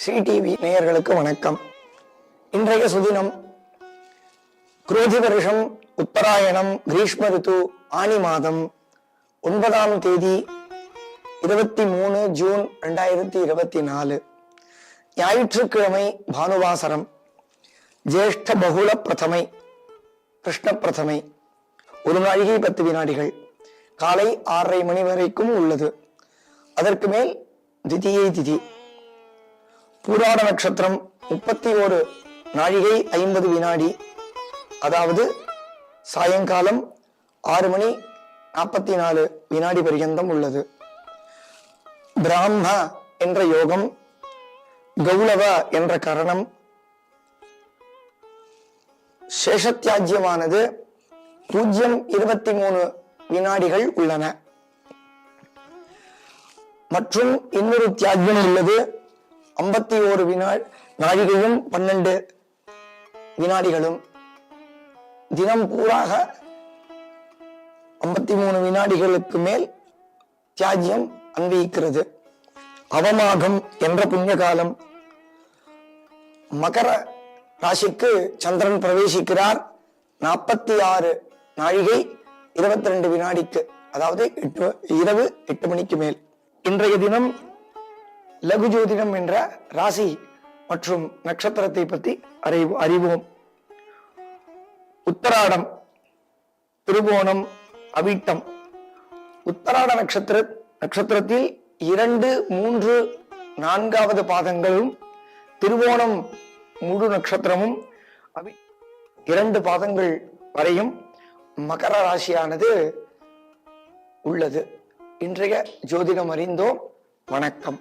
Sri TV நேயர்களுக்கு வணக்கம். இன்றைய சுதினம் குரோதி வருஷம் உத்தராயணம் கிரீஷ்ம ரித்து ஆனி மாதம் 9ஆம் தேதி 23 ஜூன் 2024 ஞாயிற்றுக்கிழமை பானுவாசரம் ஜேஷ்ட பகுல பிரதமை கிருஷ்ண பிரதமை 1 நாழிகை 10 வினாடிகள் காலை 6:30 மணி வரைக்கும் உள்ளது. அதற்கு மேல் திதியை திதி. பூராட நட்சத்திரம் 31 நாழிகை 50 வினாடி, அதாவது சாயங்காலம் 6 மணி 44 வினாடி பர்யந்தம் உள்ளது. பிராம என்ற யோகம், கௌளவ என்ற கரணம், சேஷத்தியாஜ்யமானது 0:23 வினாடிகள் உள்ளன. மற்றும் இன்னொரு தியாஜ்யம் உள்ளது. 51 நாழிகையும் 12 வினாடிகளும். தினம் பூராக 53 வினாடிகளுக்கு மேல் தியாஜ்யம் அன்வயிக்கிறது. அவமாகம் என்ற புண்ணிய காலம். மகர ராசிக்கு சந்திரன் பிரவேசிக்கிறார் 46 நாழிகை 22 வினாடிக்கு, அதாவது இரவு 8 மணிக்கு மேல். இன்றைய தினம் லகு ஜோதிடம் என்ற ராசி மற்றும் நட்சத்திரத்தை பற்றி அறிவோம். உத்தராடம், திருவோணம், அவிட்டம். உத்தராட நட்சத்திரத்தில் 2, 3, 4வது பாதங்களும், திருவோணம் முழு நட்சத்திரமும் 2 பாதங்கள் வரையும் மகர ராசியானது உள்ளது. இன்றைய ஜோதிடம் அறிந்தோம். வணக்கம்.